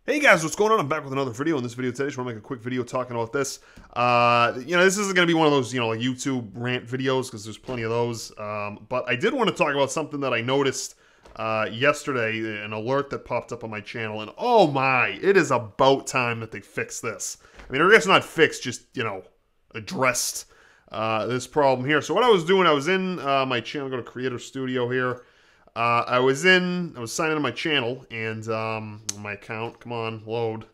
Hey guys, what's going on? I'm back with another video. In this video today, I just want to make a quick video talking about this. This isn't going to be one of those, like YouTube rant videos, because there's plenty of those. But I did want to talk about something that I noticed yesterday, an alert that popped up on my channel, and oh my, it is about time that they fix this. I mean, I guess not fixed, just, addressed this problem here. So what I was doing, I was in my channel, go to Creator Studio here. I was signing into my channel, and my account, come on, load.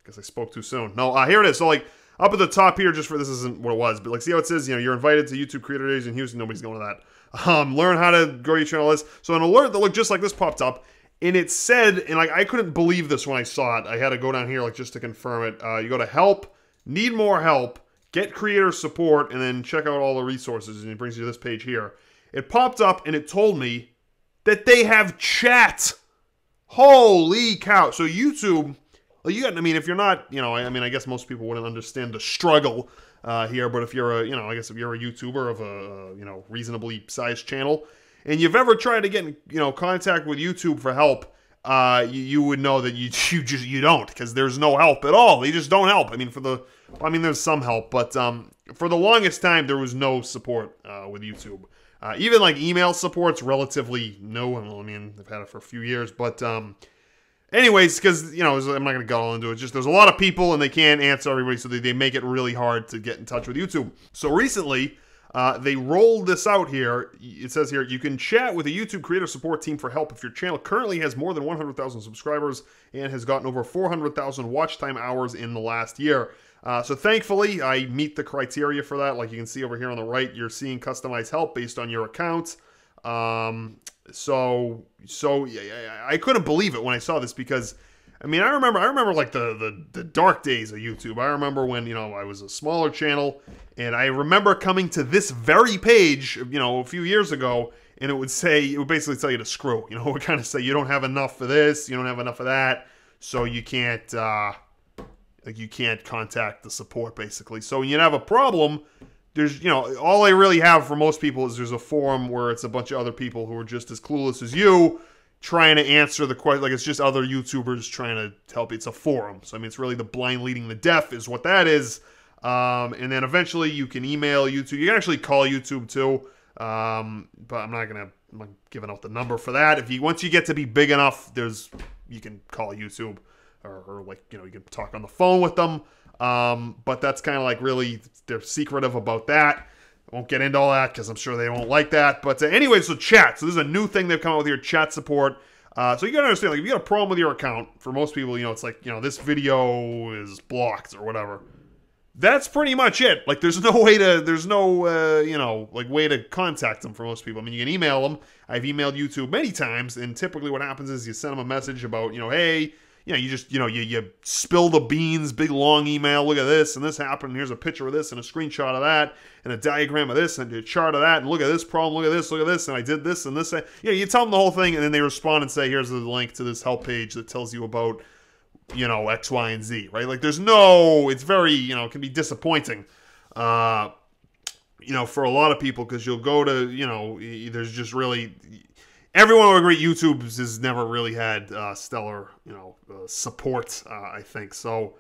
Guess I spoke too soon. No, here it is. So, like, up at the top here, just for, this isn't what it was, but, like, see how it says, you're invited to YouTube Creator Days in Houston. Nobody's going to that. Learn how to grow your channel list. So an alert that looked just like this popped up, and it said, and, like, I couldn't believe this when I saw it. I had to go down here, like, just to confirm it. You go to Help, Need More Help, Get Creator Support, and then check out all the resources, and it brings you to this page here. It popped up, and it told me that they have chat. Holy cow. So YouTube, if you're not, I guess most people wouldn't understand the struggle here, but if you're I guess if you're a YouTuber of a, reasonably sized channel, and you've ever tried to get in, contact with YouTube for help, you would know that you don't, because there's no help at all. They just don't help. There's some help, but for the longest time, there was no support with YouTube. Even like email support's relatively new. They've had it for a few years, but anyways, because I'm not gonna go into it. Just there's a lot of people and they can't answer everybody, so they make it really hard to get in touch with YouTube. So recently, they rolled this out here. It says here you can chat with a YouTube creator support team for help if your channel currently has more than 100,000 subscribers and has gotten over 400,000 watch time hours in the last year. So thankfully, I meet the criteria for that. Like you can see over here on the right, you're seeing customized help based on your account. So I couldn't believe it when I saw this, because I remember like the dark days of YouTube. I remember when, I was a smaller channel, and I remember coming to this very page, a few years ago, and it would basically tell you to screw. It would kind of say you don't have enough for this, you don't have enough of that, so you can't you can't contact the support, basically. So when you have a problem, there's, all I really have for most people is there's a forum where it's a bunch of other people who are just as clueless as you trying to answer the question. Like, it's just other YouTubers trying to help you. It's a forum. So, it's really the blind leading the deaf is what that is. And then eventually you can email YouTube. You can actually call YouTube too. But I'm not giving out the number for that. Once you get to be big enough, you can call YouTube. Or like, you can talk on the phone with them. But that's kind of like really, they're secretive about that. I won't get into all that because I'm sure they won't like that. But anyway, so chat. So this is a new thing they've come out with here, chat support. So you got to understand, like, if you got a problem with your account, for most people, it's like, this video is blocked or whatever. That's pretty much it. Like, there's no way to, way to contact them for most people. You can email them. I've emailed YouTube many times, and typically what happens is you send them a message about, hey, you spill the beans, big long email, look at this, and this happened, and here's a picture of this, and a screenshot of that, and a diagram of this, and a chart of that, and look at this problem, look at this, and I did this, and this. You tell them the whole thing, and then they respond and say, here's the link to this help page that tells you about, X, Y, and Z, right? Like, it's very, it can be disappointing, for a lot of people, because you'll go to, there's just really... Everyone will agree YouTube has never really had stellar, support, I think. So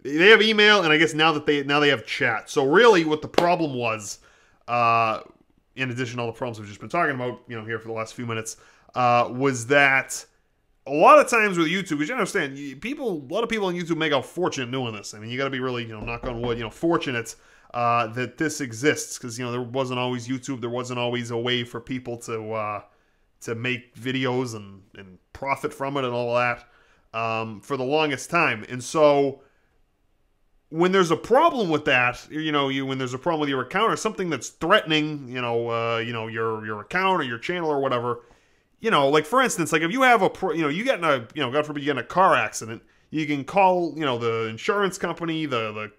they have email, and I guess now they have chat. So really what the problem was, in addition to all the problems we've just been talking about, here for the last few minutes, was that a lot of times with YouTube, because you understand, a lot of people on YouTube make a fortune doing this. You got to be really, knock on wood, fortunate that this exists, because, there wasn't always YouTube. There wasn't always a way for people to make videos and profit from it and all that for the longest time. And so when there's a problem with that, when there's a problem with your account or something that's threatening, your account or your channel or whatever, like for instance, like if you have you get in a, God forbid you get in a car accident, you can call, the insurance company, a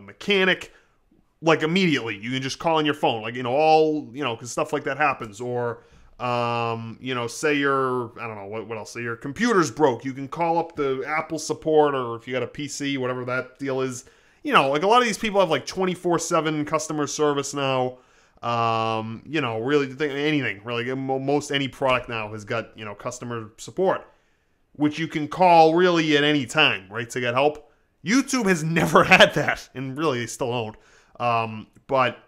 mechanic, like immediately. You can just call on your phone, like, because stuff like that happens. Or, say your, I don't know, what else? Say your computer's broke. You can call up the Apple support, or if you got a PC, whatever that deal is. Like a lot of these people have like 24/7 customer service now. Really anything. Really, most any product now has got, customer support. which you can call really at any time, right, to get help. YouTube has never had that, and really they still don't. But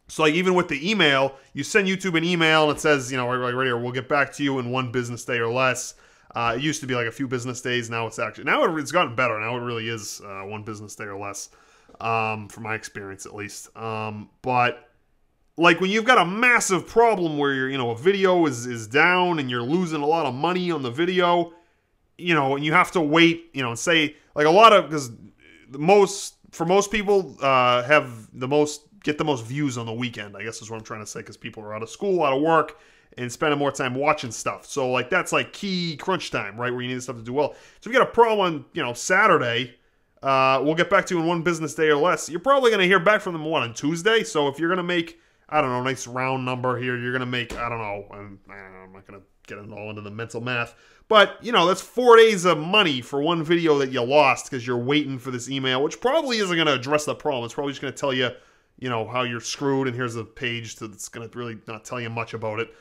so like even with the email, you send YouTube an email and it says, you know, right here, we'll get back to you in 1 business day or less. It used to be like a few business days. Now it's it's gotten better. Now it really is 1 business day or less, from my experience at least. But like when you've got a massive problem where you're, you know, a video is down and you're losing a lot of money on the video, you know, and you have to wait, you know, and say like because for most people get the most views on the weekend, I guess is what I'm trying to say, because people are out of school, out of work, and spending more time watching stuff. So like that's like key crunch time, right, where you need stuff to do well. So if you got a problem on, you know, Saturday, we'll get back to you in 1 business day or less. You're probably going to hear back from them on Tuesday. So if you're going to make, I don't know, a nice round number here, you're going to make, I don't know, I'm not going to get all into the mental math, but, you know, that's 4 days of money for 1 video that you lost because you're waiting for this email, which probably isn't going to address the problem. It's probably just going to tell you, you know, how you're screwed, and here's a page that's going to really not tell you much about it.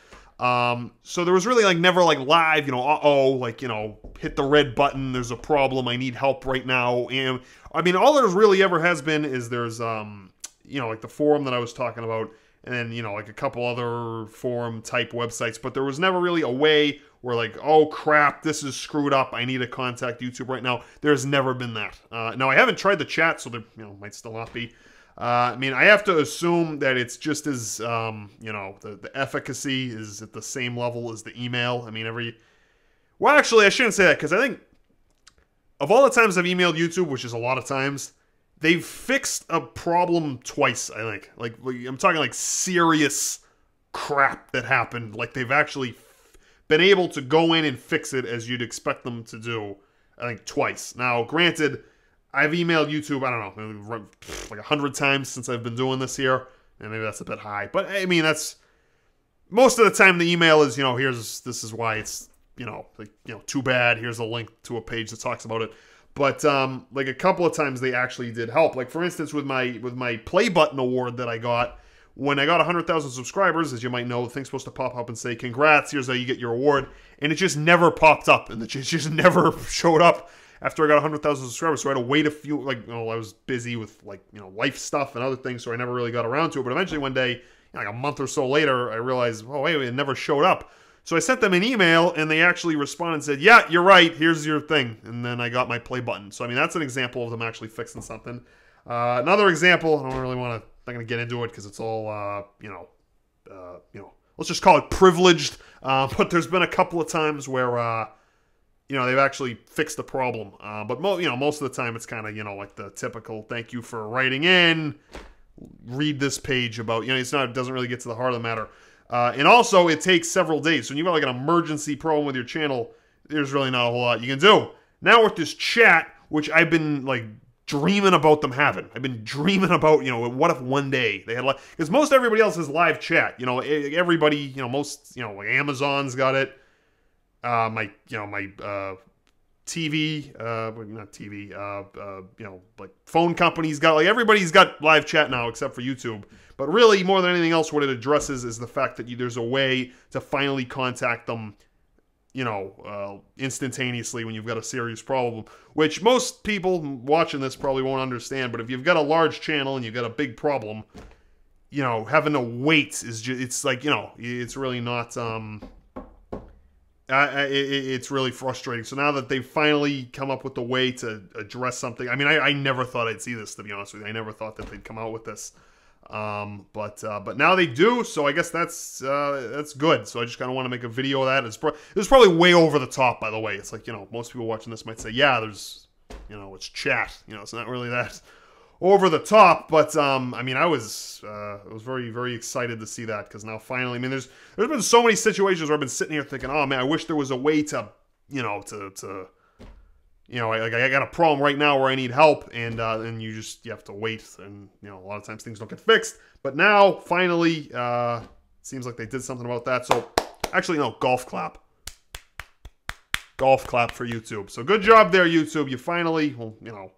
So there was really like never like live, you know, like, you know, hit the red button, there's a problem, I need help right now. And I mean, all there's really ever has been is there's, you know, like the forum that I was talking about, and then, you know, like a couple other forum type websites, but there was never really a way where like, oh crap, this is screwed up, I need to contact YouTube right now. There's never been that. Now I haven't tried the chat, so there, you know, might still not be. I mean, I have to assume that it's just as, you know, the efficacy is at the same level as the email. I mean, well, actually, I shouldn't say that, because I think of all the times I've emailed YouTube, which is a lot of times, they've fixed a problem twice, I think. Like, I'm talking like serious crap that happened. Like, they've actually been able to go in and fix it as you'd expect them to do, I think, twice. Now, granted, I've emailed YouTube, I don't know, like 100 times since I've been doing this here. And maybe that's a bit high. But, I mean, that's... Most of the time the email is, you know, this is why it's, you know, like, you know, too bad. Here's a link to a page that talks about it. But, like, a couple of times they actually did help. Like, for instance, with my Play Button award that I got, when I got 100,000 subscribers, as you might know, the thing's supposed to pop up and say, congrats, here's how you get your award. And it just never popped up. And it just never showed up after I got 100,000 subscribers. So I had to wait a few, like, you know, I was busy with, like, you know, life stuff and other things, so I never really got around to it. But eventually one day, you know, like a month or so later, I realized, oh, wait, it never showed up. So I sent them an email, and they actually responded and said, yeah, you're right, here's your thing. And then I got my play button. So, I mean, that's an example of them actually fixing something. Another example, I don't really want to, I'm not going to get into it because it's all, you know, let's just call it privileged. But there's been a couple of times where, you know, they've actually fixed the problem. But, you know, most of the time it's kind of, you know, like the typical thank you for writing in, read this page about, you know, it doesn't really get to the heart of the matter. And also, it takes several days. So when you've got like an emergency problem with your channel, there's really not a whole lot you can do. Now with this chat, which I've been like dreaming about them having. I've been dreaming about, you know, what if one day they had like, because most everybody else has live chat. You know, everybody, you know, most, you know, like Amazon's got it. My TV, not TV, you know, like phone companies got, like everybody's got live chat now except for YouTube. But really, more than anything else, what it addresses is the fact that there's a way to finally contact them, you know, instantaneously when you've got a serious problem, which most people watching this probably won't understand. But if you've got a large channel and you've got a big problem, you know, having to wait is just, it's like, you know, it's really not, it's really frustrating. So now that they've finally come up with a way to address something, I mean, I never thought I'd see this, to be honest with you. I never thought that they'd come out with this. But now they do, so I guess that's good. So I just kind of want to make a video of that. It's probably way over the top, by the way. It's like, you know, most people watching this might say, yeah, there's, you know, it's chat. You know, it's not really that over the top. But I mean, I was very, very excited to see that, because now finally, I mean, there's been so many situations where I've been sitting here thinking, oh man, I wish there was a way to, you know, you know, like I got a problem right now where I need help, and you have to wait, and you know, a lot of times things don't get fixed. But now, finally, it seems like they did something about that. So, actually, no, golf clap for YouTube. So good job there, YouTube. You finally, well, you know,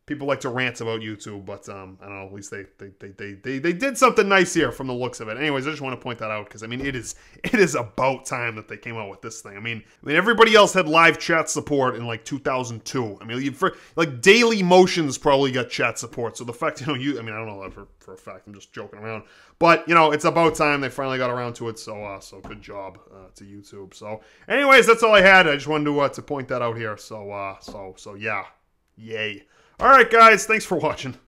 people like to rant about YouTube, but I don't know. At least they did something nice here from the looks of it. Anyways, I just want to point that out because I mean it is about time that they came out with this thing. I mean everybody else had live chat support in like 2002. I mean for like Daily Motions probably got chat support. So the fact I mean I don't know that for a fact. I'm just joking around. But it's about time they finally got around to it. So so good job to YouTube. So anyways, that's all I had. I just wanted to point that out here. So yeah, yay. All right, guys, thanks for watching.